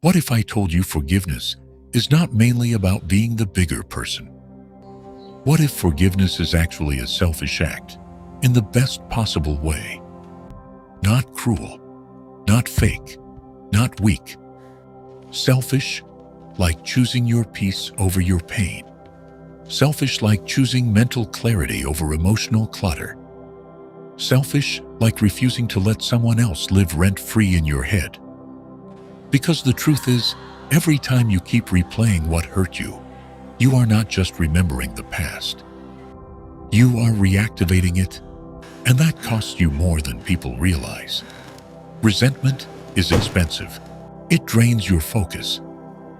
What if I told you forgiveness is not mainly about being the bigger person? What if forgiveness is actually a selfish act in the best possible way? Not cruel, not fake, not weak. Selfish, like choosing your peace over your pain. Selfish, like choosing mental clarity over emotional clutter. Selfish, like refusing to let someone else live rent-free in your head. Because the truth is, every time you keep replaying what hurt you, you are not just remembering the past. You are reactivating it, and that costs you more than people realize. Resentment is expensive. It drains your focus.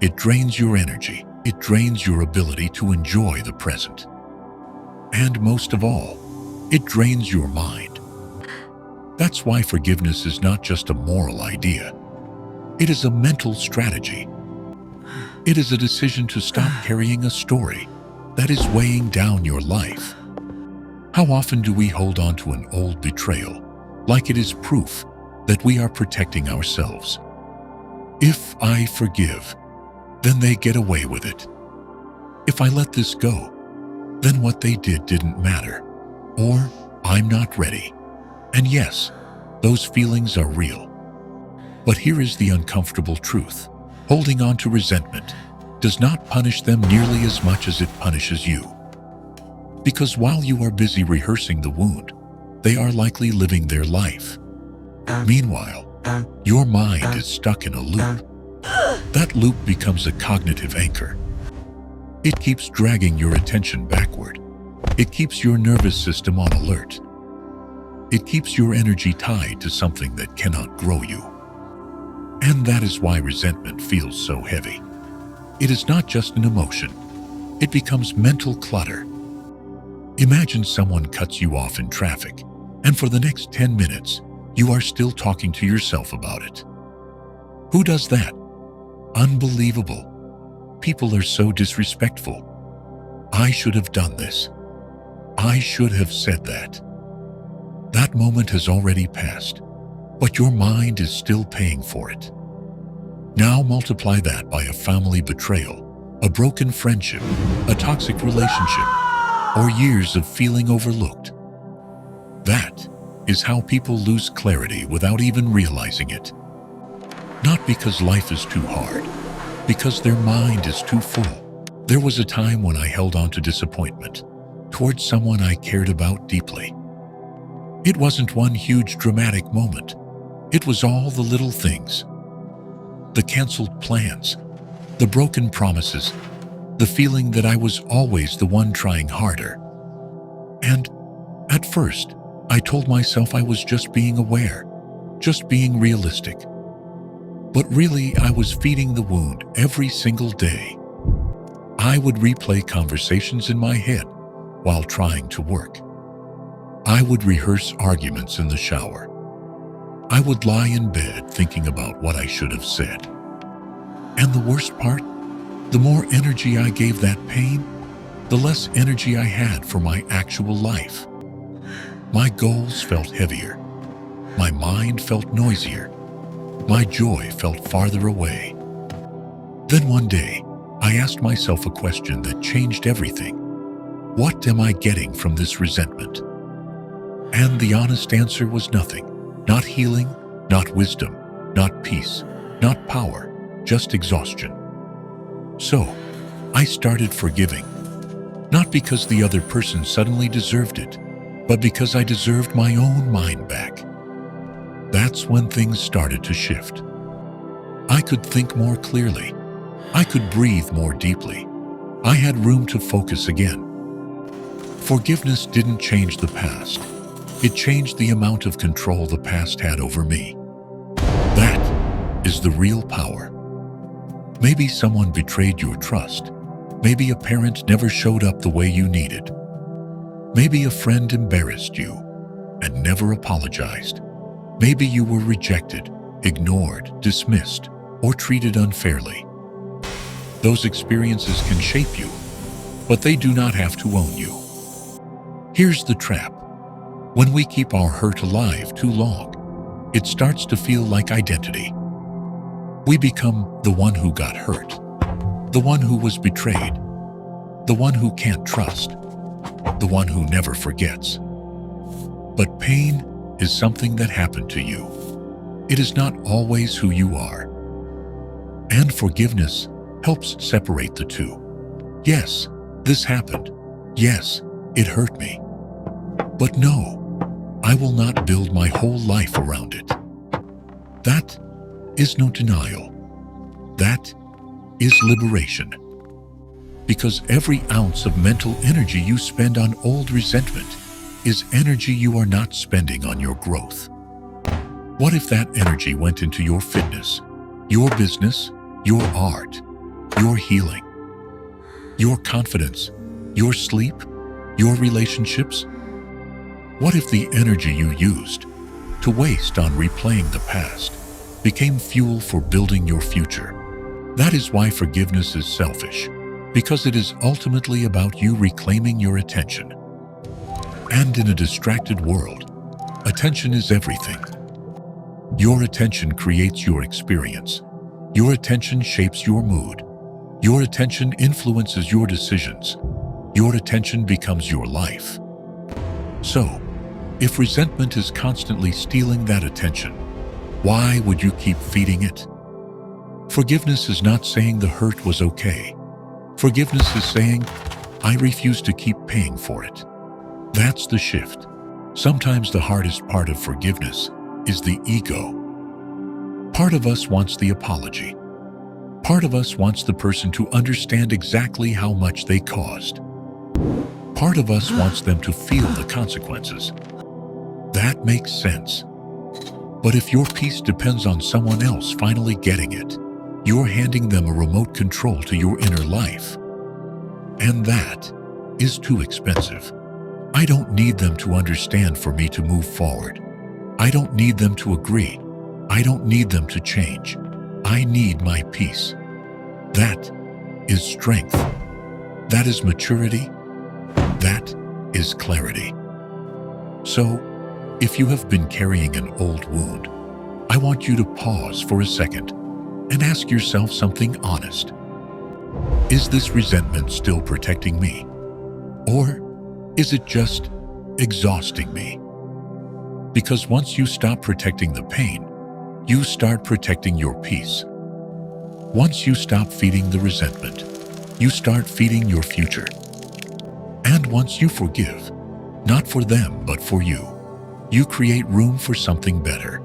It drains your energy. It drains your ability to enjoy the present. And most of all, it drains your mind. That's why forgiveness is not just a moral idea. It is a mental strategy. It is a decision to stop carrying a story that is weighing down your life. How often do we hold on to an old betrayal like it is proof that we are protecting ourselves? If I forgive, then they get away with it. If I let this go, then what they did didn't matter. Or I'm not ready. And yes, those feelings are real. But here is the uncomfortable truth. Holding on to resentment does not punish them nearly as much as it punishes you. Because while you are busy rehearsing the wound, they are likely living their life. Meanwhile, your mind is stuck in a loop. That loop becomes a cognitive anchor. It keeps dragging your attention backward. It keeps your nervous system on alert. It keeps your energy tied to something that cannot grow you. And that is why resentment feels so heavy. It is not just an emotion. It becomes mental clutter. Imagine someone cuts you off in traffic, and for the next 10 minutes, you are still talking to yourself about it. Who does that? Unbelievable. People are so disrespectful. I should have done this. I should have said that. That moment has already passed, but your mind is still paying for it. Now multiply that by a family betrayal, a broken friendship, a toxic relationship, or years of feeling overlooked. That is how people lose clarity without even realizing it. Not because life is too hard, because their mind is too full. There was a time when I held on to disappointment towards someone I cared about deeply. It wasn't one huge dramatic moment. It was all the little things. The canceled plans, the broken promises, the feeling that I was always the one trying harder. And at first, I told myself I was just being aware, just being realistic. But really, I was feeding the wound every single day. I would replay conversations in my head while trying to work. I would rehearse arguments in the shower. I would lie in bed thinking about what I should have said. And the worst part, the more energy I gave that pain, the less energy I had for my actual life. My goals felt heavier. My mind felt noisier. My joy felt farther away. Then one day, I asked myself a question that changed everything. What am I getting from this resentment? And the honest answer was nothing. Not healing, not wisdom, not peace, not power, just exhaustion. So, I started forgiving. Not because the other person suddenly deserved it, but because I deserved my own mind back. That's when things started to shift. I could think more clearly. I could breathe more deeply. I had room to focus again. Forgiveness didn't change the past. It changed the amount of control the past had over me. That is the real power. Maybe someone betrayed your trust. Maybe a parent never showed up the way you needed. Maybe a friend embarrassed you and never apologized. Maybe you were rejected, ignored, dismissed, or treated unfairly. Those experiences can shape you, but they do not have to own you. Here's the trap. When we keep our hurt alive too long, it starts to feel like identity. We become the one who got hurt, the one who was betrayed, the one who can't trust, the one who never forgets. But pain is something that happened to you. It is not always who you are. And forgiveness helps separate the two. Yes, this happened. Yes, it hurt me. But no, I will not build my whole life around it. That is no denial. That is liberation. Because every ounce of mental energy you spend on old resentment is energy you are not spending on your growth. What if that energy went into your fitness, your business, your art, your healing, your confidence, your sleep, your relationships? What if the energy you used to waste on replaying the past became fuel for building your future? That is why forgiveness is selfish, because it is ultimately about you reclaiming your attention. And in a distracted world, attention is everything. Your attention creates your experience. Your attention shapes your mood. Your attention influences your decisions. Your attention becomes your life. So, if resentment is constantly stealing that attention, why would you keep feeding it? Forgiveness is not saying the hurt was okay. Forgiveness is saying, I refuse to keep paying for it. That's the shift. Sometimes the hardest part of forgiveness is the ego. Part of us wants the apology. Part of us wants the person to understand exactly how much they caused. Part of us wants them to feel the consequences. That makes sense. But if your peace depends on someone else finally getting it, you're handing them a remote control to your inner life. And that is too expensive. I don't need them to understand for me to move forward. I don't need them to agree. I don't need them to change. I need my peace. That is strength. That is maturity. That is clarity. So, if you have been carrying an old wound, I want you to pause for a second and ask yourself something honest. Is this resentment still protecting me? Or is it just exhausting me? Because once you stop protecting the pain, you start protecting your peace. Once you stop feeding the resentment, you start feeding your future. And once you forgive, not for them but for you, you create room for something better.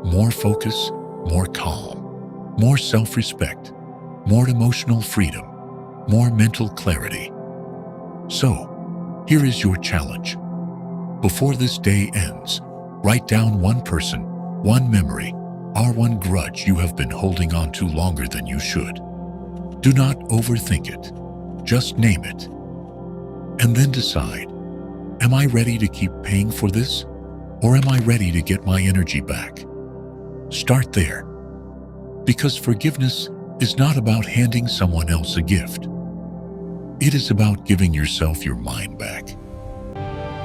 More focus, more calm, more self-respect, more emotional freedom, more mental clarity. So, here is your challenge. Before this day ends, write down one person, one memory, or one grudge you have been holding on to longer than you should. Do not overthink it. Just name it. And then decide, am I ready to keep paying for this? Or am I ready to get my energy back? Start there. Because forgiveness is not about handing someone else a gift. It is about giving yourself your mind back.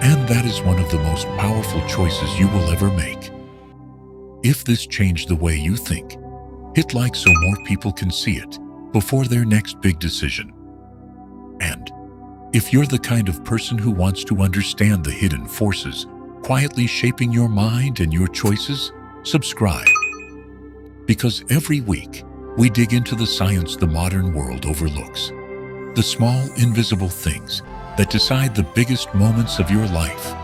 And that is one of the most powerful choices you will ever make. If this changed the way you think, hit like so more people can see it before their next big decision. And if you're the kind of person who wants to understand the hidden forces quietly shaping your mind and your choices, subscribe. Because every week, we dig into the science the modern world overlooks. The small, invisible things that decide the biggest moments of your life.